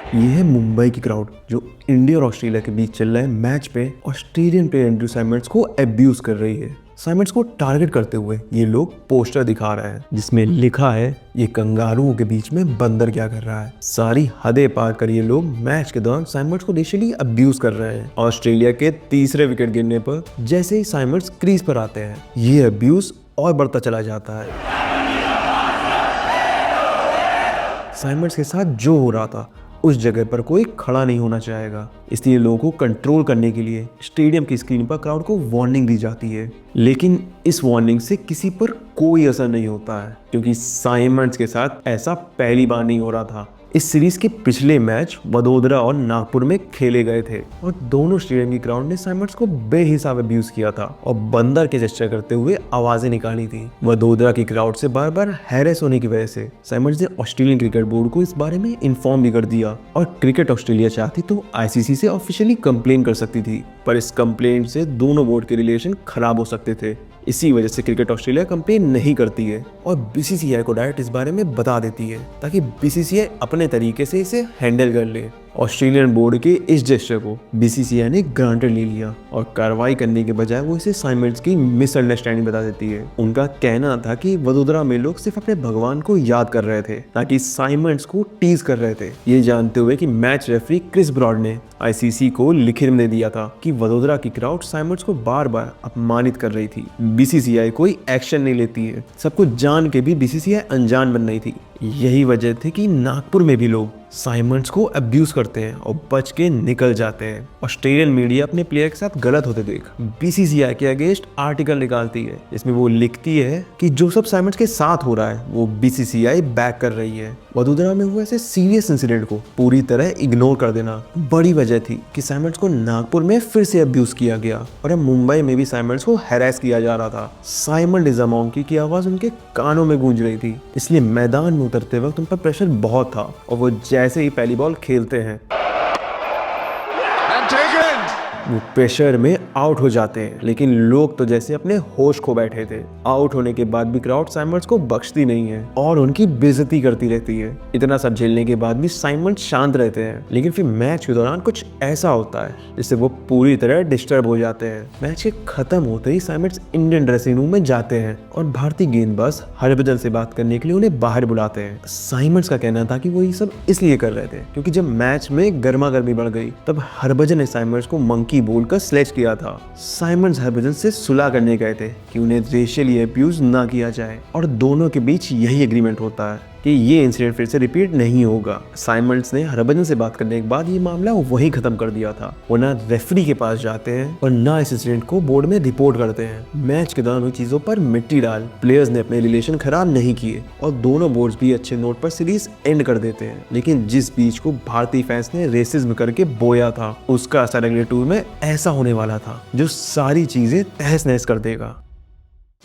ये है मुंबई की क्राउड जो इंडिया और ऑस्ट्रेलिया के बीच चल रहे मैच पे ऑस्ट्रेलियन प्लेयर एंड्रयू साइमंड्स को अब्यूज कर रही है। साइमंड्स को टारगेट करते हुए ये लोग पोस्टर दिखा रहे हैं जिसमें लिखा है ये कंगारुओं के बीच में बंदर क्या कर रहा है। सारी हदें पार कर ये लोग मैच के दौरान साइमंड्स को रेशियली अब्यूज कर रहे हैं। ऑस्ट्रेलिया के तीसरे विकेट गिरने पर जैसे ही साइमंड्स क्रीज पर आते हैं ये अब्यूज और बढ़ता चला जाता है। साइमंड्स के साथ जो हो रहा था उस जगह पर कोई खड़ा नहीं होना चाहेगा, इसलिए लोगों को कंट्रोल करने के लिए स्टेडियम की स्क्रीन पर क्राउड को वार्निंग दी जाती है। लेकिन इस वार्निंग से किसी पर कोई असर नहीं होता है क्योंकि साइमंड्स के साथ ऐसा पहली बार नहीं हो रहा था। इस सीरीज के पिछले मैच वडोदरा और नागपुर में खेले गए थे और दोनों स्टेडियम की क्राउड ने साइमंड्स को बेहिसाब अब्यूज किया था और बंदर के जेस्चर करते हुए आवाजें निकाली थी। वडोदरा की क्राउड से बार बार हैरेस होने की वजह से साइमंड्स ने ऑस्ट्रेलियन क्रिकेट बोर्ड को इस बारे में इन्फॉर्म भी कर दिया और क्रिकेट ऑस्ट्रेलिया चाहती तो आईसीसी से ऑफिशियली कंप्लेन कर सकती थी, पर इस कंप्लेंट से दोनों बोर्ड के रिलेशन खराब हो सकते थे। इसी वजह से क्रिकेट ऑस्ट्रेलिया कंप्लेन नहीं करती है और बीसीसीआई को डायरेक्ट इस बारे में बता देती है ताकि बीसीसीआई अपने तरीके से इसे हैंडल कर ले। ऑस्ट्रेलियन बोर्ड के इस जेस्चर को बीसीसीआई ने ग्रांटेड ले लिया और कार्रवाई करने के बजाय वो इसे साइमंड्स की मिसअंडरस्टैंडिंग बता देती है। उनका कहना था कि वडोदरा में लोग सिर्फ अपने भगवान को याद कर रहे थे ताकि साइमंड्स को टीज कर रहे थे, ये जानते हुए कि मैच रेफरी क्रिस ब्रॉड ने आईसीसी को लिखित में दे दिया था कि वडोदरा की क्राउड साइमंड्स को बार बार अपमानित कर रही थी। बीसीसीआई कोई एक्शन नहीं लेती है, सब कुछ जान के भी बीसीसीआई अनजान बन रही थी। यही वजह थी कि नागपुर में भी लोग साइमंड्स को अब्यूज करते हैं और बच के निकल जाते हैं। ऑस्ट्रेलियन मीडिया अपने प्लेयर के साथ गलत होते देख बीसीसीआई के अगेंस्ट आर्टिकल निकालती है जिसमें वो लिखती है कि जो सब साइमंड्स के साथ हो रहा है वो बीसीसीआई बैक कर रही है। वडोदरा में हुए ऐसे सीरियस इंसिडेंट को पूरी तरह इग्नोर कर देना बड़ी वजह थी कि साइमंड्स को नागपुर में फिर से अब्यूज किया गया और मुंबई में भी साइमंड्स को हैरेस किया जा रहा था। साइमंड इज अ मंकी की आवाज उनके कानों में गूंज रही थी, इसलिए मैदान में उतरते वक्त उन पर प्रेशर बहुत था और वो जैसे ही पहली बॉल खेलते हैं वो प्रेशर में आउट हो जाते हैं। लेकिन लोग तो जैसे अपने होश खो बैठे थे। आउट होने के बाद भी क्राउड साइमंड्स को बख्शती नहीं है और उनकी बेइज्जती करती रहती है। इतना सब झेलने के बाद भी साइमंड्स शांत रहते हैं, लेकिन फिर मैच के दौरान कुछ ऐसा होता है जिससे वो पूरी तरह डिस्टर्ब हो जाते हैं। मैच के खत्म होते ही साइमंड्स इंडियन ड्रेसिंग रूम में जाते हैं और भारतीय गेंदबाज हरभजन से बात करने के लिए उन्हें बाहर बुलाते हैं। साइमंड्स का कहना था कि वो ये सब इसलिए कर रहे थे क्योंकि जब मैच में गर्मा गर्मी बढ़ गई तब हरभजन ने साइमंड्स को मंकी बोलकर स्लेज किया था। साइमंड्स हरभजन से सुलह करने गए थे कि उन्हें रेशियली अब्यूज ना किया जाए और दोनों के बीच यही एग्रीमेंट होता है कि ये इंसिडेंट फिर से रिपीट नहीं होगा। साइमंड्स ने हरभजन से बात करने के बाद ये मामला वहीं खत्म कर दिया था। वो ना रेफरी के पास जाते हैं और ना इस इंसिडेंट को बोर्ड में रिपोर्ट करते हैं। मैच के दौरान हुई चीजों पर मिट्टी डाल प्लेयर्स ने अपने रिलेशन खराब नहीं किए और दोनों बोर्ड्स भी अच्छे नोट पर सीरीज एंड कर देते हैं। लेकिन जिस बीच को भारतीय फैंस ने रेसिज्म करके बोया था उसका असर अगले टूर में ऐसा होने वाला था जो सारी चीजें तहस नहस कर देगा।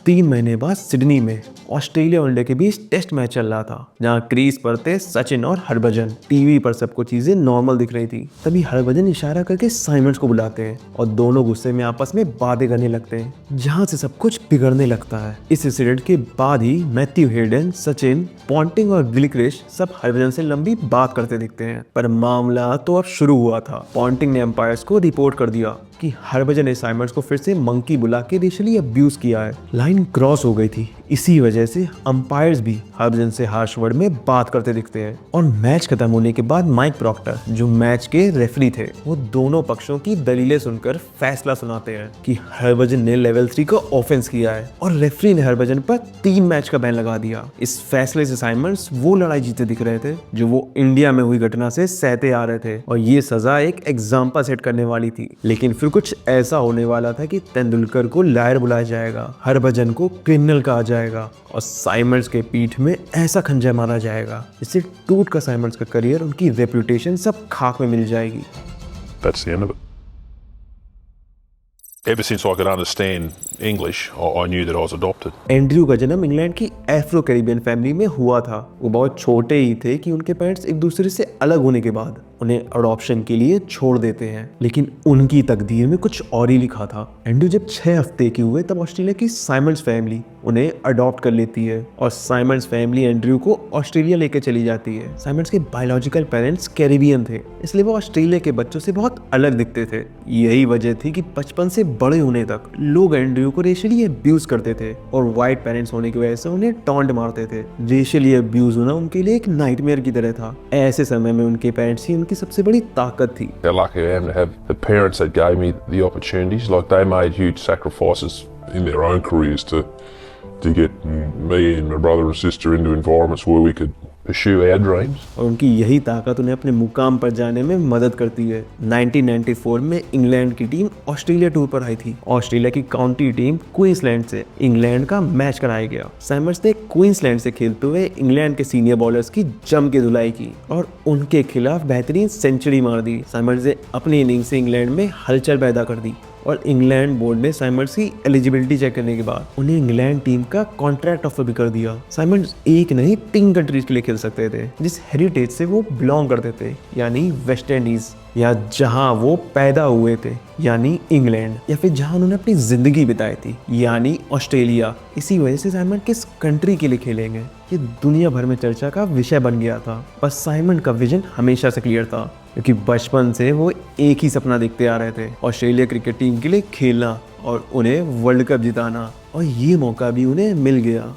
3 महीने बाद सिडनी में ऑस्ट्रेलिया और इंडिया के बीच टेस्ट मैच चल रहा था जहां क्रीज पर थे सचिन और हरभजन। टीवी पर सबको चीजें नॉर्मल दिख रही थी। तभी हरभजन इशारा करके साइमंड्स को बुलाते हैं और दोनों गुस्से में आपस में बातें करने लगते हैं जहां से सब कुछ बिगड़ने लगता है। इस इंसिडेंट के बाद ही मैथ्यू हेडन, सचिन, पॉन्टिंग और गिलक्रिस्ट सब हरभजन से लंबी बात करते दिखते हैं। पर मामला तो अब शुरू हुआ था। पॉन्टिंग ने एम्पायर्स को रिपोर्ट कर दिया कि हरभजन ने साइमंड्स को फिर से मंकी बुला के रेशियली अब्यूज किया है। लाइन क्रॉस हो गई थी, इसी वजह से अंपायर्स भी हरभजन से हार्श वर्ड में बात करते दिखते हैं। और मैच खत्म होने के बाद माइक प्रॉक्टर जो मैच के रेफरी थे वो दोनों पक्षों की दलीलें सुनकर फैसला सुनाते हैं कि हरभजन ने लेवल 3 का ऑफेंस किया है और रेफरी ने हरभजन पर 3 मैच का बैन लगा दिया। इस फैसले से साइमंड्स वो लड़ाई जीते दिख रहे थे जो वो इंडिया में हुई घटना से सहते आ रहे थे और ये सजा एक एग्जाम्पल सेट करने वाली थी। लेकिन फिर कुछ ऐसा होने वाला था कि तेंदुलकर को लायर बुलाया जाएगा, हरभजन को क्रिमिनल कहा जाएगा और साइमंड्स के पीठ में ऐसा खंजर मारा जाएगा इससे टूट का साइमंड्स का करियर, उनकी रेपुटेशन सब खाक में मिल जाएगी। That's the end of it. Ever since I could understand English, I knew that I was adopted. Andrew का जन्म इंग्लैंड की एफ्रो कैरिबियन फैमिली में हुआ था। वो बहुत छोटे ही थे कि उनके पेरेंट्स एक दूसरे से अलग होने के बाद उन्हें अडॉप्शन के लिए छोड़ देते हैं। लेकिन उनकी तकदीर में कुछ और ही लिखा था। एंड्रयू जब 6 हफ्ते के हुए तब ऑस्ट्रेलिया की साइमंड्स फैमिली उन्हें अडॉप्ट कर लेती है और साइमंड्स फैमिली एंड्रयू को ऑस्ट्रेलिया लेकर चली जाती है। साइमंड्स के बायोलॉजिकल पेरेंट्स कैरिबियन थे, इसलिए वो ऑस्ट्रेलिया के बच्चों से बहुत अलग दिखते थे। यही वजह थी कि बचपन से बड़े होने तक लोग एंड्रयू को रेशियली अब्यूज करते थे और वाइट पेरेंट्स होने की वजह से उन्हें टॉन्ट मारते थे। रेशियली अब्यूज होना उनके लिए एक नाइटमेयर की तरह था। ऐसे समय में उनके पेरेंट्स ही उनकी सबसे बड़ी ताकत थी। How lucky I am to have the parents that gave me the opportunities. Like, they made huge sacrifices in their own careers to get me and my brother and sister into environments where we could pursue our dreams. और उनकी यही ताकत उन्हें अपने मुकाम पर जाने में मदद करती है। 1994 में इंग्लैंड की टीम ऑस्ट्रेलिया टूर पर आई थी। ऑस्ट्रेलिया की काउंटी टीम क्वींसलैंड से इंग्लैंड का मैच कराया गया। साइमंड्स ने क्वींसलैंड से खेलते हुए इंग्लैंड के सीनियर बॉलर्स की जम के धुलाई की और उनके खिलाफ बेहतरीन सेंचुरी मार दी। साइमंड्स ने अपनी इनिंग से इंग्लैंड में हलचल पैदा कर दी और इंग्लैंड बोर्ड ने साइमंड्स की एलिजिबिलिटी चेक करने के बाद उन्हें इंग्लैंड टीम का कॉन्ट्रैक्ट ऑफर भी कर दिया। साइमंड्स एक नहीं 3 कंट्रीज के लिए खेल सकते थे जिस हेरिटेज से वो बिलोंग करते थे, यानी वेस्ट इंडीज, या जहां वो पैदा हुए थे यानी इंग्लैंड, या फिर जहां उन्होंने अपनी जिंदगी बिताई थी यानी ऑस्ट्रेलिया। इसी वजह से साइमंड किस कंट्री के लिए खेलेंगे ये दुनिया भर में चर्चा का विषय बन गया था। बस साइमंड का विजन हमेशा से क्लियर था, क्योंकि बचपन से वो एक ही सपना देखते आ रहे थे, ऑस्ट्रेलिया क्रिकेट टीम के लिए खेलना और उन्हें वर्ल्ड कप जिताना, और ये मौका भी उन्हें मिल गया।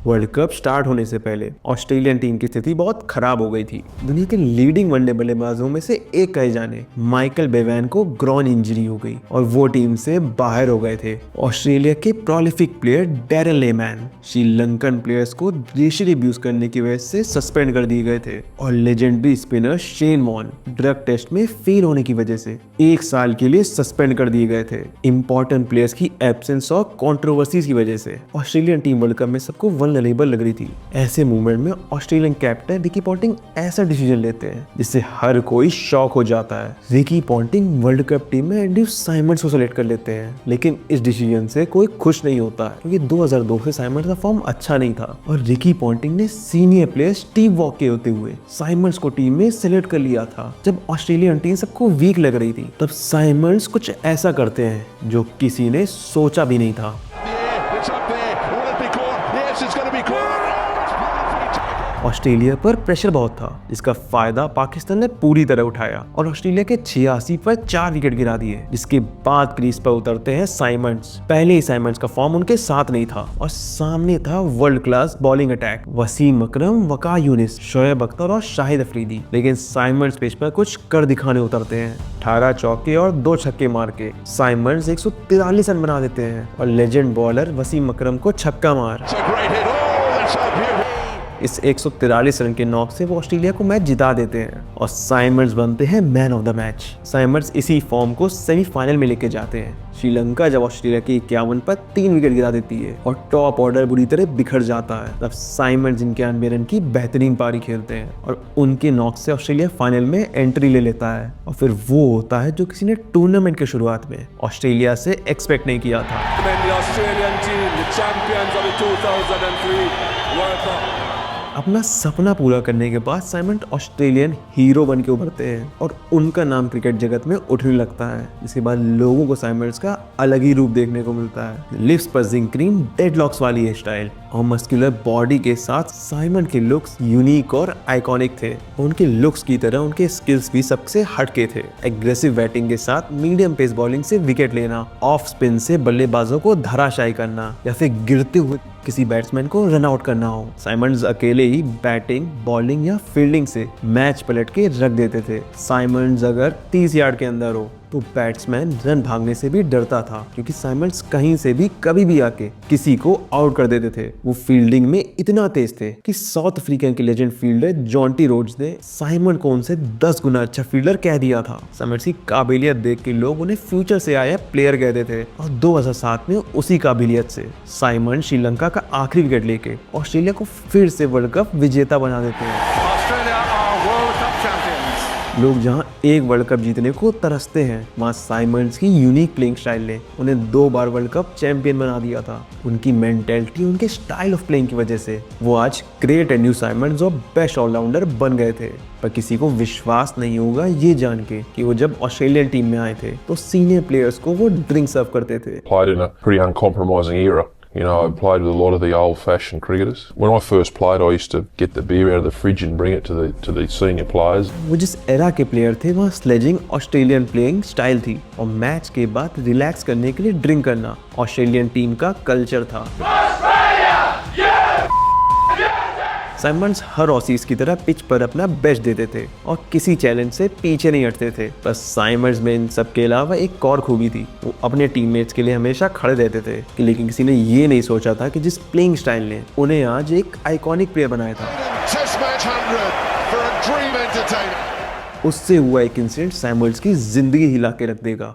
वर्ल्ड कप स्टार्ट होने से पहले ऑस्ट्रेलियन टीम की स्थिति बहुत खराब हो गई थी। दुनिया के लीडिंग वनडे बल्लेबाजों में से एक कहे जाने माइकल बेवैन को ग्रॉन इंजरी हो गई और वो टीम से बाहर हो गए थे। ऑस्ट्रेलिया के prolific player Darren Lehmann Sri Lankan players को रेशियल अब्यूज करने की वजह से सस्पेंड कर दिए गए थे और legendary spinner Shane Warne drug test में फेल होने की वजह से 1 साल के लिए सस्पेंड कर दिए गए थे। इंपॉर्टेंट प्लेयर्स की एब्सेंस और कंट्रोवर्सीज की वजह से ऑस्ट्रेलियन टीम वर्ल्ड कप में सबको वल्नरेबल लग रही थी। ऐसे मूवमेंट में ऑस्ट्रेलियन कैप्टन रिकी पॉन्टिंग ऐसा डिसीजन लेते हैं जिससे हर कोई शॉक हो जाता है। Ricky Ponting world cup team में एंड्रयू साइमंड्स को सेलेक्ट कर लेते हैं, लेकिन इस डिसीजन से कोई खुश नहीं होता है क्योंकि 2002 से साइमंड्स का फॉर्म अच्छा नहीं था और रिकी पॉन्टिंग ने सीनियर प्लेयर स्टीव वॉक के होते हुए साइमंड्स को टीम में सेलेक्ट कर लिया था। जब ऑस्ट्रेलियन टीम सबको वीक लग रही थी तब साइमंड्स कुछ ऐसा करते हैं जो किसी ने सोचा भी नहीं था। ऑस्ट्रेलिया पर प्रेशर बहुत था जिसका फायदा पाकिस्तान ने पूरी तरह उठाया और ऑस्ट्रेलिया के 86 पर 4 विकेट गिरा दिए, जिसके बाद क्रीज पर उतरते हैं साइमंड्स। पहले ही साइमंड्स का फॉर्म उनके साथ नहीं था और सामने था world class bowling attack, Wasim Akram, Waqar Younis, Shoaib Akhtar और शाहिद अफरीदी। लेकिन साइमंड्स पिच पर कुछ कर दिखाने उतरते हैं। 18 चौके और 2 छक्के मार के साइमंड्स 143 रन बना देते हैं और लेजेंड बॉलर वसीम अकरम को छक्का मार इस 143 रन के नॉक से वो ऑस्ट्रेलिया को मैच जिता देते हैं और साइमंड्स बनते हैं man of the match. Symonds इसी फॉर्म को सेमीफाइनल में लेके जाते हैं। श्रीलंका जब ऑस्ट्रेलिया की 51 पर 3 विकेट गिरा देती है और टॉप ऑर्डर बुरी तरह बिखर जाता है, तब साइमंड्स 91 रन की बेहतरीन पारी खेलते हैं और उनके नॉक से ऑस्ट्रेलिया फाइनल में एंट्री ले लेता है। और फिर वो होता है जो किसी ने टूर्नामेंट के शुरुआत में ऑस्ट्रेलिया से एक्सपेक्ट नहीं किया था। अपना सपना पूरा करने के बाद साइमंड ऑस्ट्रेलियन हीरो बन के उभरते हैं और उनका नाम क्रिकेट जगत में उठने लगता है। जिसके बाद लोगों को साइमंड्स का अलग ही रूप देखने को मिलता है। लिप्स पर जिंक क्रीम, डेडलॉक्स वाली हेयर स्टाइल और मस्कुलर बॉडी के साथ साइमंड के लुक्स यूनिक और आइकॉनिक थे। उनके लुक्स की तरह उनके स्किल्स भी सबसे हटके थे। एग्रेसिव बैटिंग के साथ मीडियम पेस बॉलिंग से विकेट लेना, ऑफ स्पिन से बल्लेबाजों को धराशायी करना या फिर गिरते हुए किसी बैट्समैन को रन आउट करना हो, साइमंड्स अकेले ही बैटिंग, बॉलिंग या फील्डिंग से मैच पलट के रख देते थे। साइमंड्स अगर 30 यार्ड के अंदर हो तो बैट्समैन रन भागने से भी डरता था क्योंकि साइमंड्स कहीं से भी कभी भी आके किसी को आउट कर देते थे। वो फील्डिंग में इतना तेज थे कि साउथ अफ्रीकन के लेजेंड फील्डर जॉन्टी रोड्स ने साइमंड को उनसे 10 गुना अच्छा फील्डर कह दिया था। साइमंड्स की काबिलियत देख के लोग उन्हें फ्यूचर से आया प्लेयर कहते थे और 2007 में उसी काबिलियत से साइमंड श्रीलंका का आखिरी विकेट लेके ऑस्ट्रेलिया को फिर से वर्ल्ड कप विजेता बना देते हैं। लोग जहां एक वर्ल्ड कप जीतने को तरसते हैं, वहां साइमंड्स की यूनिक प्लेइंग स्टाइल ने उन्हें 2 बार वर्ल्ड कप चैंपियन बना दिया था। उनकी मेंटेलिटी, उनके स्टाइल ऑफ प्लेइंग की वजह से वो आज ग्रेट एंड न्यू साइमंड्स और बेस्ट ऑलराउंडर बन गए थे। पर किसी को विश्वास नहीं होगा ये जान के कि वो जब ऑस्ट्रेलियन टीम में आए थे तो सीनियर प्लेयर्स को वो ड्रिंक सर्व करते थे। Played in a pretty uncompromising era. You know, I played with a lot of the old-fashioned cricketers. When I first played, I used to get the beer out of the fridge and bring it to the senior players. वो जिस era के player थे वहाँ sledging Australian playing style थी और match के बाद relax करने के लिए ड्रिंक करना ऑस्ट्रेलियन टीम का कल्चर था। साइमंड्स हर ऑसीज की तरह पिच पर अपना बेस्ट देते थे और किसी चैलेंज से पीछे नहीं हटते थे। बस साइमंड्स में इन सब के अलावा एक और खूबी थी, वो अपने टीममेट्स के लिए हमेशा खड़े रहते थे। लेकिन किसी ने ये नहीं सोचा था कि जिस प्लेइंग स्टाइल ने उन्हें आज एक आइकॉनिक प्लेयर बनाया था, उससे हुआ एक इंसिडेंट साइमंड्स की जिंदगी हिला के रख देगा।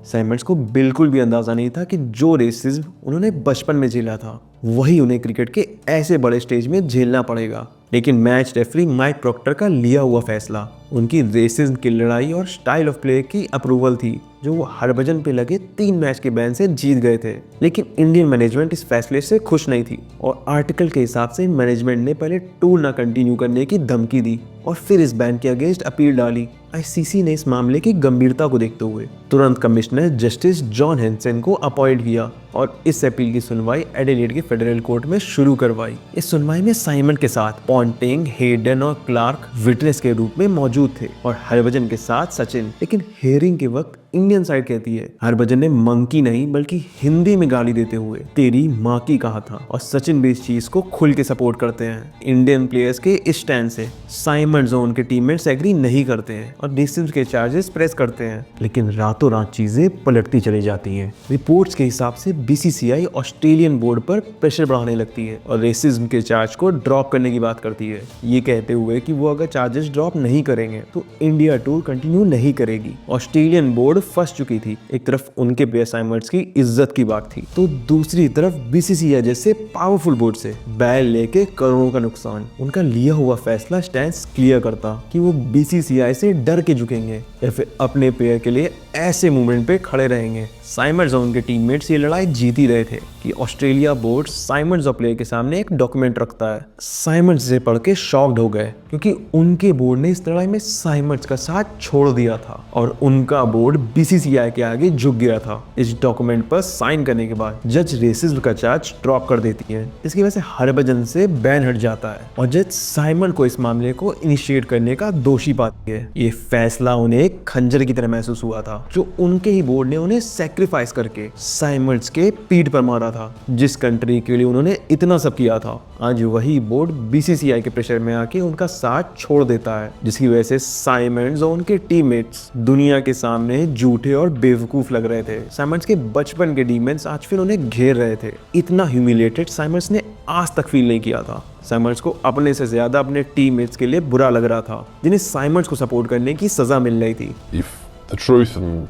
साइमंड्स को बिल्कुल भी अंदाजा नहीं था कि जो रेसिज्म उन्होंने बचपन में झेला था वही उन्हें क्रिकेट के ऐसे बड़े स्टेज में झेलना पड़ेगा। लेकिन मैच रेफरी माइक प्रॉक्टर का लिया हुआ फैसला उनकी रेसिज्म की लड़ाई और स्टाइल ऑफ प्ले की अप्रूवल थी, जो वो हरभजन पे लगे 3 मैच के बैन से जीत गए थे। लेकिन इंडियन मैनेजमेंट इस फैसले से खुश नहीं थी और आर्टिकल के हिसाब से मैनेजमेंट ने पहले टूर ना कंटिन्यू करने की धमकी दी और फिर इस बैन के अगेंस्ट अपील डाली। आईसीसी ने इस मामले की गंभीरता को देखते हुए तुरंत कमिश्नर जस्टिस जॉन हेंसन को अपॉइंट किया और इस अपील की सुनवाई एडिलेड के फेडरल कोर्ट में शुरू करवाई। इस सुनवाई में साइमंड के साथ पॉन्टिंग, हेडन और क्लार्क विटनेस के रूप में मौजूद थे और हरभजन के साथ सचिन। लेकिन हेयरिंग के वक्त इंडियन साइड कहती है हरभजन ने मंकी नहीं बल्कि हिंदी में गाली देते हुए तेरी माँ की कहा था और सचिन भी इस चीज को खुल के सपोर्ट करते हैं। इंडियन प्लेयर्स के इस स्टैंड से साइमंड्स और उनके टीममेट्स एग्री नहीं करते हैं और रेसिज्म के चार्जेस प्रेस करते हैं। लेकिन रातों रात चीजें पलटती चली जाती हैं। रिपोर्ट्स के हिसाब से बीसीसीआई ऑस्ट्रेलियन बोर्ड पर प्रेशर बढ़ाने लगती है और रेसिज्म के चार्ज को ड्रॉप करने की बात करती है, ये कहते हुए कि वो अगर चार्जेस ड्रॉप नहीं करेंगे तो इंडिया टूर कंटिन्यू नहीं करेगी। ऑस्ट्रेलियन बोर्ड फंस चुकी थी। एक तरफ उनके प्लेयर साइमंड्स की इज्जत की बात थी तो दूसरी तरफ बीसीसीआई जैसे पावरफुल बोर्ड से बैन लेके करोड़ों का नुकसान। उनका लिया हुआ फैसला स्टैंड क्लियर करता कि वो बीसीसीआई से डर के झुकेंगे या फिर अपने प्लेयर के लिए ऐसे मूवमेंट पे खड़े रहेंगे। साइमंड्स और उनके टीममेट्स ये लड़ाई जीत ही रहे थे कि ऑस्ट्रेलिया बोर्ड साइमंड्स और प्लेयर के सामने एक डॉक्यूमेंट रखता है। साइमंड्स से पढ़ के शॉक्ड हो गए क्योंकि उनके बोर्ड ने इस लड़ाई में साइमंड्स का साथ छोड़ दिया था और उनका बोर्ड बीसीसीआई के आगे झुक गया था। इस डॉक्यूमेंट पर साइन करने के बाद जज रेसिज्म का चार्ज ड्रॉप कर देती है। इसकी वजह से हरभजन से बैन हट जाता है और जज साइमंड को इस मामले को इनिशिएट करने का दोषी पाती है। ये फैसला उन्हें एक खंजर की तरह महसूस हुआ था जो उनके ही बोर्ड ने उन्हें सैक्रिफाइस करके साइमंड्स के पीठ पर मारा था। जिस कंट्री के लिए उन्होंने इतना सब किया था, आज वही बोर्ड बीसीसीआई के प्रेशर में आके उनका साथ छोड़ देता है, जिसकी वजह से साइमंड्स और उनके टीममेट्स दुनिया के सामने झूठे और बेवकूफ लग रहे थे। साइमंड्स के बचपन के डीमंस आज फिर उन्हें घेर रहे थे। इतना ह्यूमिलेटेड साइमंड्स ने आज तक फील नहीं किया था। साइमंड्स को अपने से ज्यादा अपने टीममेट्स के लिए बुरा लग रहा था जिन्हें साइमंड्स को सपोर्ट करने की सजा मिल रही थी। If the truth and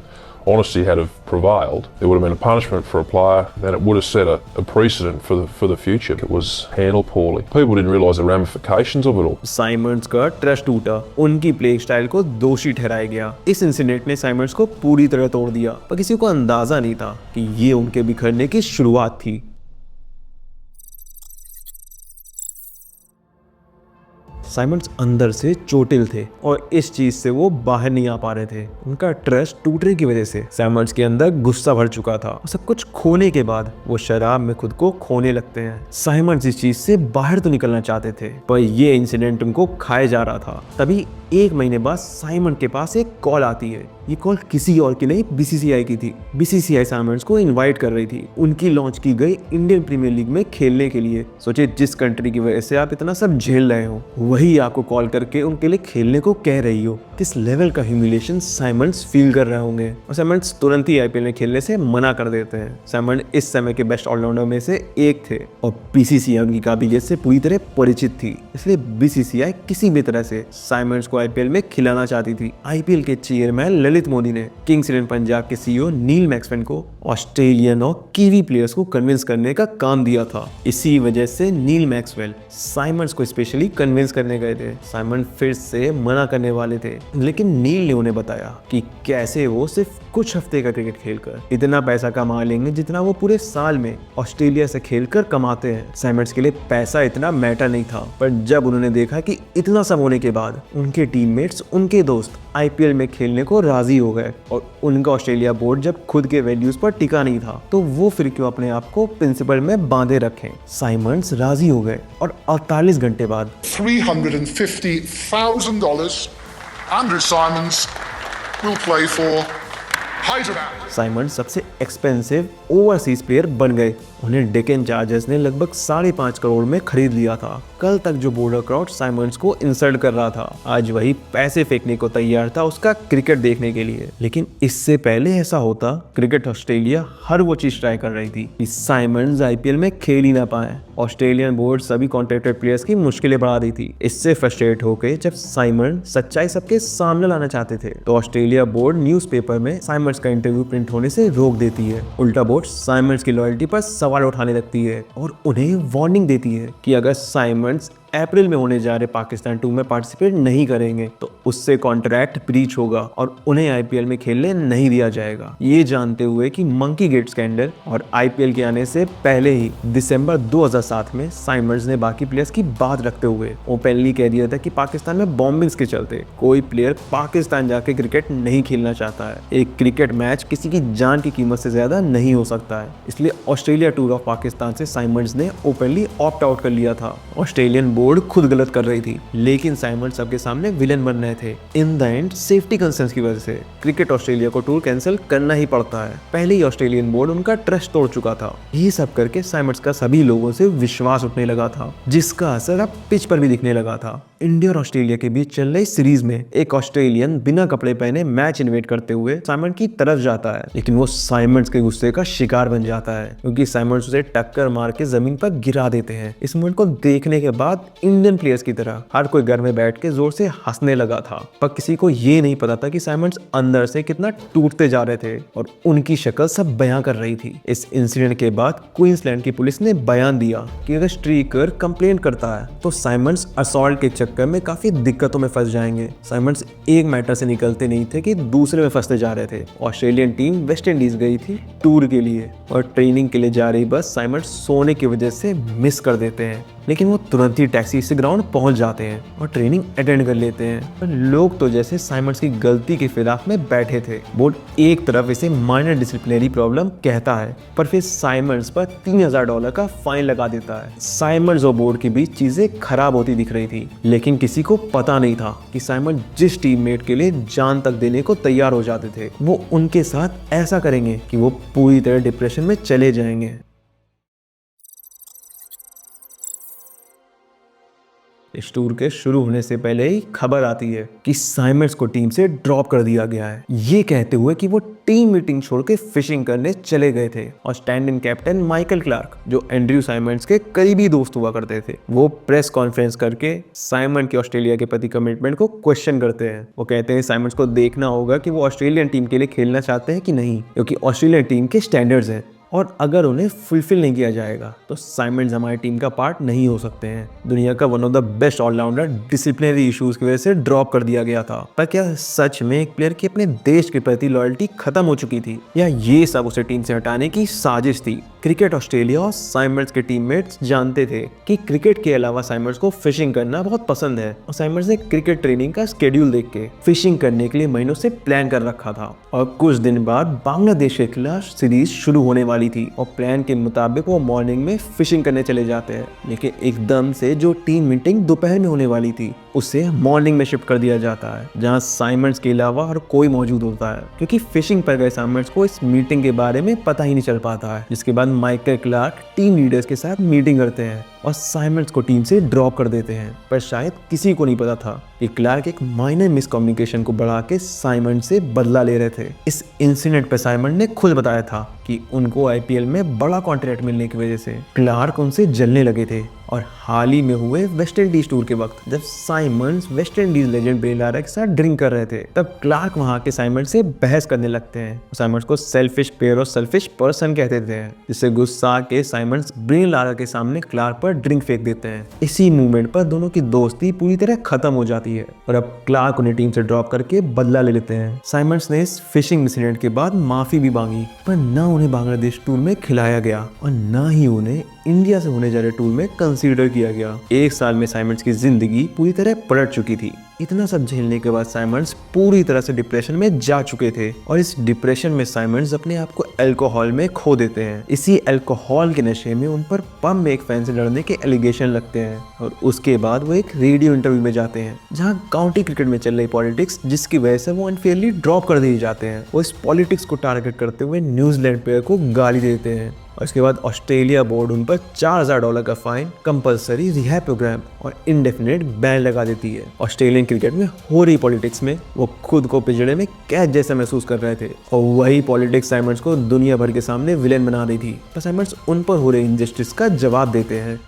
honesty had have prevailed, there would have been a punishment for a player, then it would have set a precedent for the future. It was handled poorly. People didn't realise the ramifications of it all. Symonds का trust टूटा, उनकी play style को दोषी ठहराया गया। इस incident ने Symonds को पूरी तरह तोड़ दिया, पर किसी को अंदाजा नहीं था कि ये उनके बिखरने की शुरुआत थी। साइमंड्स अंदर से चोटिल थे और इस चीज से वो बाहर नहीं आ पा रहे थे। उनका ट्रस्ट टूटने की वजह से साइमंड्स के अंदर गुस्सा भर चुका था। सब कुछ खोने के बाद वो शराब में खुद को खोने लगते हैं। साइमंड्स इस चीज से बाहर तो निकलना चाहते थे पर ये इंसिडेंट उनको खाए जा रहा था। तभी 1 महीने बाद साइमंड के पास एक कॉल आती है। ये कॉल किसी और की नहीं बीसीसीआई की थी। बीसीसीआई साइमंड्स को इनवाइट कर रही थी उनकी लॉन्च की गई इंडियन प्रीमियर लीग में खेलने के लिए। सोचिए जिस कंट्री की वजह से आप इतना सब झेल रहे हो वही आपको कॉल करके उनके लिए खेलने को कह रही हो। किस लेवल का ह्यूमिलेशन साइमंड्स फील कर रहे होंगे और साइमंड्स तुरंत ही आईपीएल में खेलने से मना कर देते हैं। साइमंड इस समय के बेस्ट ऑलराउंडर में से एक थे और बीसीसीआई उनकी काबिलियत से पूरी तरह परिचित थी, इसलिए बीसीसीआई किसी भी तरह से साइमंड्स को को आईपीएल में खिलाना चाहती थी। आईपीएल के चेयरमैन ललित मोदी ने किंग्स इलेवन पंजाब के सीईओ नील मैक्सवेल को ऑस्ट्रेलियन और कीवी प्लेयर्स को कन्विंस करने का काम दिया था। इसी वजह से नील मैक्सवेल साइमंड्स को स्पेशली कन्विंस करने गए थे। साइमंड फिर से मना करने वाले थे, लेकिन नील ने उन्हें बताया कि कैसे वो सिर्फ कुछ हफ्ते का क्रिकेट खेलकर इतना पैसा कमा लेंगे जितना वो पूरे साल में ऑस्ट्रेलिया से खेलकर कमाते हैं। साइमंड्स के लिए पैसा इतना मैटर नहीं था, पर जब उन्होंने देखा कि इतना सब होने के बाद उनके टीममेट्स, उनके दोस्त आईपीएल में खेलने को राजी हो गए और उनका ऑस्ट्रेलिया बोर्ड जब खुद के वैल्यूज पर टिका नहीं था, तो वो फिर क्यों अपने आप को प्रिंसिपल में बांधे रखें। साइमंड्स राजी हो गए और 48 घंटे बाद $350,000 Andrew Simons will play for Hyderabad. Symonds सबसे एक्सपेंसिव ओवरसीज प्लेयर बन गए। उन्हें डेक्कन चार्जर्स ने लगभग 5.5 करोड़ में खरीद लिया था। कल तक जो बॉर्डर क्राउड साइमंड्स को इंसल्ट कर रहा था, आज वही पैसे फेंकने को तैयार था उसका क्रिकेट देखने के लिए। लेकिन इससे पहले ऐसा होता, क्रिकेट ऑस्ट्रेलिया हर वो चीज ट्राई कर रही थी कि साइमंड्स आईपीएल में खेल ही ना पाए। ऑस्ट्रेलियन बोर्ड सभी कॉन्ट्रैक्टेड प्लेयर्स की मुश्किलें बढ़ा दी थी। इससे फ्रस्ट्रेट होकर जब साइमंड सच्चाई सबके सामने लाना चाहते थे, तो ऑस्ट्रेलिया बोर्ड न्यूज़पेपर में साइमंड्स का इंटरव्यू प्रिंट होने से रोक देती है। उल्टा बोर्ड साइमंड्स की लॉयल्टी पर सवाल उठाने लगती है और उन्हें वार्निंग देती है कि अगर साइमंड्स अप्रैल में होने जा रहे पाकिस्तान टूर में पार्टिसिपेट नहीं करेंगे तो उससे कॉन्ट्रैक्ट ब्रीच होगा और उन्हें आईपीएल में खेलने नहीं दिया जाएगा। ये जानते हुए कि मंकी गेट स्कैंडल और आईपीएल के आने से पहले ही दिसंबर 2007 में साइमंड्स ने बाकी प्लेयर्स की बात रखते हुए ओपनली कह दिया था कि पाकिस्तान में बॉम्बिंग्स के चलते कोई प्लेयर पाकिस्तान जाके क्रिकेट नहीं खेलना चाहता है। एक क्रिकेट मैच किसी की जान की कीमत से ज्यादा नहीं हो सकता है। इसलिए ऑस्ट्रेलिया टूर ऑफ पाकिस्तान से साइमंड्स ने ओपनली ऑप्ट आउट कर लिया था। ऑस्ट्रेलियन बोर्ड खुद गलत कर रही थी, लेकिन साइमंड्स सबके सामने विलेन बन रहे थे। In the end safety concerns की वजह से क्रिकेट ऑस्ट्रेलिया को टूर कैंसिल करना ही पड़ता है। पहले ही ऑस्ट्रेलियन बोर्ड उनका ट्रस्ट तोड़ चुका था। ये सब करके साइमंड्स का सभी लोगों से विश्वास उठने लगा था, जिसका असर अब पिच पर भी दिखने लगा था। इंडिया और ऑस्ट्रेलिया के बीच चल रही सीरीज में एक ऑस्ट्रेलियन बिना कपड़े पहने मैच इन्वेट करते हुए साइमंड की तरफ जाता है, लेकिन वो साइमंड्स के गुस्से का शिकार बन जाता है क्योंकि साइमंड्स उसे टक्कर मार के जमीन पर गिरा देते हैं। इस मोमेंट को देखने के बाद इंडियन प्लेयर्स की तरह हर कोई घर में बैठ के जोर से हंसने लगा था, पर किसी को ये नहीं पता था कि साइमंड्स अंदर से कितना टूटते जा रहे थे और उनकी शक्ल सब बयां कर रही थी। इस इंसिडेंट के बाद क्वींसलैंड की पुलिस ने बयान दिया कि अगर स्ट्रीकर कंप्लेंट करता है तो साइमंड्स असॉल्ट के चक्कर में काफी दिक्कतों में फंस जाएंगे। साइमंड्स एक मैटर से निकलते नहीं थे कि दूसरे में फंसते जा रहे थे। ऑस्ट्रेलियन टीम वेस्ट इंडीज गई थी टूर के लिए और ट्रेनिंग के लिए जा रही बस साइमंड्स सोने की वजह से मिस कर देते हैं, लेकिन वो तुरंत ही टैक्सी से ग्राउंड पहुंच जाते हैं और ट्रेनिंग अटेंड कर लेते हैं। पर लोग तो जैसे साइमंड्स की गलती के खिलाफ में बैठे थे। बोर्ड एक तरफ इसे माइनर डिसिप्लिनरी प्रॉब्लम कहता है, पर फिर साइमंड्स पर $3,000 का फाइन लगा देता है। साइमंड्स और बोर्ड के बीच चीजें खराब होती दिख रही थी, लेकिन किसी को पता नहीं था कि साइमंड जिस टीममेट के लिए जान तक देने को तैयार हो जाते थे, वो उनके साथ ऐसा करेंगे कि वो पूरी तरह डिप्रेशन में चले जाएंगे। इस टूर के शुरू होने से पहले ही खबर आती है कि साइमंड्स को टीम से ड्रॉप कर दिया गया है, ये कहते हुए कि वो टीम मीटिंग छोड़ के फिशिंग करने चले गए थे। और stand in captain Michael Clarke, जो एंड्रयू साइमंड्स के करीबी दोस्त हुआ करते थे, वो प्रेस कॉन्फ्रेंस करके साइमंड के ऑस्ट्रेलिया के प्रति कमिटमेंट को क्वेश्चन करते हैं। वो कहते हैं साइमंड्स को देखना होगा कि वो ऑस्ट्रेलियन टीम के लिए खेलना चाहते हैं कि नहीं, क्योंकि ऑस्ट्रेलियन टीम के स्टैंडर्ड्स हैं और अगर उन्हें फुलफिल नहीं किया जाएगा तो साइमंड्स हमारी टीम का पार्ट नहीं हो सकते हैं। दुनिया का one of the best allrounder disciplinary issues की वजह से ड्रॉप कर दिया गया था। पर क्या सच में एक प्लेयर की अपने देश के प्रति लॉयल्टी खत्म हो चुकी थी, या ये सब उसे टीम से हटाने की साजिश थी? क्रिकेट ऑस्ट्रेलिया और साइमंड्स के टीममेट्स जानते थे कि क्रिकेट के अलावा साइमंड्स को फिशिंग करना बहुत पसंद है और साइमंड्स ने क्रिकेट ट्रेनिंग का स्केड्यूल देख के फिशिंग करने के लिए महीनों से प्लान कर रखा था। और कुछ दिन बाद बांग्लादेश के खिलाफ सीरीज शुरू होने वाली थी और प्लान के मुताबिक वो मॉर्निंग में फिशिंग करने चले जाते हैं, लेकिन एकदम से जो टीम मीटिंग दोपहर में होने वाली थी उसे मॉर्निंग में शिफ्ट कर दिया जाता है, जहां साइमंड्स के अलावा हर कोई मौजूद होता है, क्योंकि फिशिंग पर गए साइमंड्स को इस मीटिंग के बारे में पता ही नहीं चल पाता है। जिसके बाद माइकल क्लार्क टीम लीडर्स के साथ मीटिंग करते हैं और साइमंड्स को टीम से ड्रॉप कर देते हैं। पर शायद किसी को नहीं पता था कि क्लार्क एक माइनर मिसकम्युनिकेशन को बढ़ा के साइमंड से बदला ले रहे थे। इस इंसिडेंट पर साइमंड ने खुद बताया था कि उनको आईपीएल में बड़ा कॉन्ट्रैक्ट मिलने की वजह से क्लार्क उनसे जलने लगे थे। और हाल ही में हुए वेस्ट इंडीज टूर के वक्त जब साइमंड्स वेस्ट इंडीज लेजेंड ब्रे लारा के साथ ड्रिंक कर रहे थे, तब क्लार्क वहां के साइमंड्स से बहस करने लगते हैं। साइमंड्स को सेल्फिश प्लेयर और सेल्फिश पर्सन कहते थे, जिससे गुस्सा के साइमंड्स ब्रे लारा के सामने क्लार्क पर ड्रिंक फेंक देते हैं। इसी मूवमेंट पर दोनों की दोस्ती पूरी तरह खत्म हो जाती है और अब क्लार्क उन्हें टीम से ड्रॉप करके बदला ले लेते हैं। साइमंड्स ने इस फिशिंग इंसिडेंट के बाद माफी भी मांगी, पर न उन्हें बांग्लादेश टूर में खिलाया गया और न ही उन्हें इंडिया से होने जा रहे टूर में कंसीडर किया गया। एक साल में साइमंड्स की जिंदगी पूरी तरह पलट चुकी थी। इतना सब झेलने के बाद साइमंड्स पूरी तरह से डिप्रेशन में जा चुके थे और इस डिप्रेशन में साइमंड्स अपने आप को अल्कोहल में खो देते हैं। इसी अल्कोहल के नशे में उन पर पब में एक फैन से लड़ने के एलिगेशन लगते हैं और उसके बाद वो एक रेडियो इंटरव्यू में जाते हैं जहां काउंटी क्रिकेट में चल रही पॉलिटिक्स जिसकी वजह से वो अनफेयरली ड्रॉप कर दिए जाते हैं। वो इस पॉलिटिक्स को टारगेट करते हुए न्यूजीलैंड प्लेयर को गाली देते हैं और इसके बाद ऑस्ट्रेलिया बोर्ड उन पर $4000 का फाइन, कंपलसरी रिहैब प्रोग्राम और इंडेफिनिट बैन लगा देती है। ऑस्ट्रेलियन क्रिकेट में हो रही पॉलिटिक्स में वो खुद को पिंजड़े में कैद जैसा महसूस कर रहे थे और वही पॉलिटिक्स साइमंड्स को दुनिया भर के सामने विलेन बना रही थी। पर साइमंड्स उन पर हो रही इनजस्टिस का जवाब देते हैं।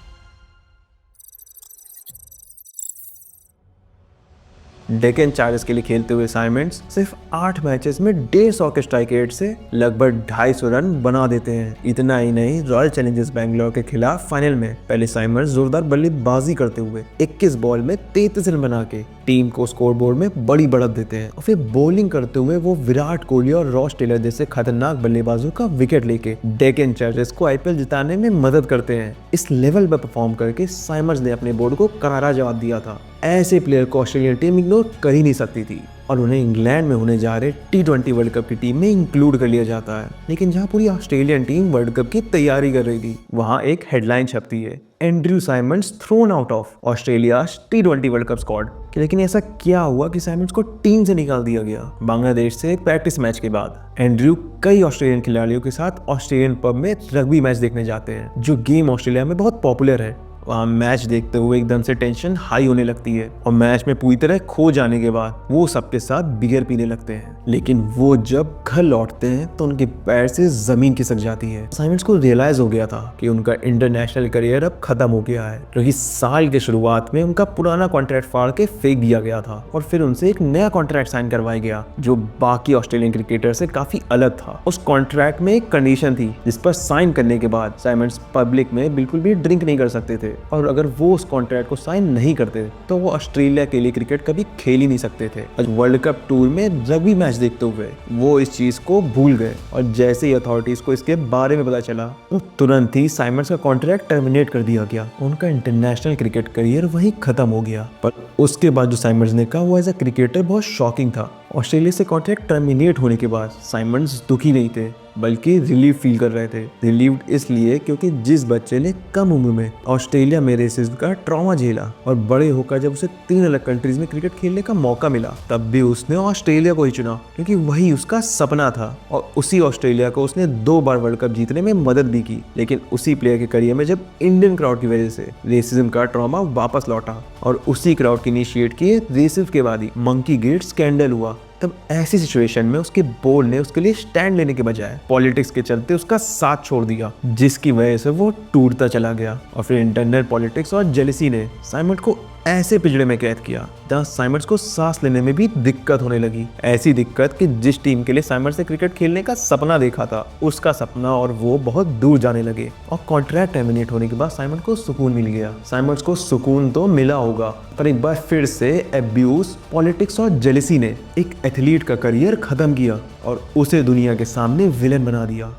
डेक्कन चार्जर्स के लिए खेलते हुए साइमंड्स सिर्फ 8 मैचेस में 150 के स्ट्राइक रेट से लगभग 250 रन बना देते हैं। इतना ही नहीं, रॉयल चैलेंजर्स बैंगलोर के खिलाफ फाइनल में पहले साइमंड्स जोरदार बल्लेबाजी करते हुए 21 बॉल में 33 रन बना के टीम को स्कोरबोर्ड में बड़ी बढ़त देते हैं और फिर बॉलिंग करते हुए वो विराट कोहली और रॉस टेलर जैसे खतरनाक बल्लेबाजों का विकेट लेके डेक्कन चार्जर्स को आईपीएल जिताने में मदद करते हैं। इस लेवल पर परफॉर्म करके साइमंड्स ने अपने बोर्ड को करारा जवाब दिया था। ऐसे प्लेयर को ऑस्ट्रेलियन टीम इग्नोर कर ही नहीं सकती थी और उन्हें इंग्लैंड में होने जा रहे T20 वर्ल्ड कप की टीम में इंक्लूड कर लिया जाता है। लेकिन जहां पूरी ऑस्ट्रेलियन टीम वर्ल्ड कप की तैयारी कर रही थी, वहां एक हेडलाइन छपती है, Andrew Symonds thrown out of Australia T20 world cup squad. लेकिन ऐसा क्या हुआ कि साइमंड्स को टीम से निकाल दिया गया? बांग्लादेश से एक प्रैक्टिस मैच के बाद एंड्रयू कई ऑस्ट्रेलियन खिलाड़ियों के साथ ऑस्ट्रेलियन पब में रग्बी मैच देखने जाते हैं, जो गेम ऑस्ट्रेलिया में बहुत पॉपुलर है। वहाँ मैच देखते हुए एकदम से टेंशन हाई होने लगती है और मैच में पूरी तरह खो जाने के बाद वो सबके साथ बियर पीने लगते हैं। लेकिन वो जब घर लौटते हैं तो उनके पैर से जमीन खिसक जाती है। साइमंड्स को रियलाइज हो गया था कि उनका इंटरनेशनल करियर अब खत्म हो गया है, क्योंकि साल के शुरुआत में उनका पुराना कॉन्ट्रैक्ट फाड़ के फेंक दिया गया था और फिर उनसे एक नया कॉन्ट्रैक्ट साइन करवाया गया जो बाकी ऑस्ट्रेलियन क्रिकेटर से काफी अलग था। उस कॉन्ट्रैक्ट में एक कंडीशन थी जिस पर साइन करने के बाद साइमंड्स पब्लिक में बिल्कुल भी ड्रिंक नहीं कर सकते थे और अगर वो उस कॉन्ट्रैक्ट को साइन नहीं करते तो वो ऑस्ट्रेलिया के लिए क्रिकेट कभी खेल ही नहीं सकते थे। आज वर्ल्ड कप टूर में रग्बी मैच देखते हुए वो इस चीज को भूल गए और जैसे ही अथॉरिटीज को इसके बारे में पता चला तो तुरंत ही साइमंड्स का कॉन्ट्रैक्ट टर्मिनेट कर दिया गया। उनका इंटरनेशनल क्रिकेट करियर वहीं खत्म हो गया। पर उसके बाद जो साइमंड्स ने कहा वो एज अ क्रिकेटर बहुत शॉकिंग था। ऑस्ट्रेलिया से कॉन्ट्रैक्ट टर्मिनेट होने के बाद साइमंड्स दुखी नहीं थे बल्कि रिलीफ फील कर रहे थे। रिलीव्ड इसलिए क्योंकि जिस बच्चे ने कम उम्र में ऑस्ट्रेलिया में रेसिज्म का ट्रॉमा झेला और बड़े होकर जब उसे 3 अलग कंट्रीज में क्रिकेट खेलने का मौका मिला तब भी उसने ऑस्ट्रेलिया को ही चुना, क्योंकि वही उसका सपना था। और उसी ऑस्ट्रेलिया को उसने 2 बार वर्ल्ड कप जीतने में मदद भी की। लेकिन उसी प्लेयर के करियर में जब इंडियन क्राउड की वजह से रेसिज्म का ट्रॉमा वापस लौटा और उसी क्राउड की इनिशिएट किए रेसिज्म के बाद ही मंकी गेट स्कैंडल हुआ, तब ऐसी सिचुएशन में उसके बोर्ड ने उसके लिए स्टैंड लेने के बजाय पॉलिटिक्स के चलते उसका साथ छोड़ दिया, जिसकी वजह से वो टूटता चला गया। और फिर इंटरनल पॉलिटिक्स और जेलसी ने साइमंड्स को ऐसे पिंजड़े में कैद किया जहां साइमंड्स को सांस लेने में भी दिक्कत होने लगी। ऐसी दिक्कत कि जिस टीम के लिए साइमंड्स ने क्रिकेट खेलने का सपना देखा था उसका सपना और वो बहुत दूर जाने लगे। और कॉन्ट्रैक्ट टर्मिनेट होने के बाद साइमंड्स को सुकून मिल गया। साइमंड्स को सुकून तो मिला होगा, पर एक बार फिर से एब्यूज, पॉलिटिक्स और जेलसी ने एक एथलीट का करियर खत्म किया और उसे दुनिया के सामने विलेन बना दिया।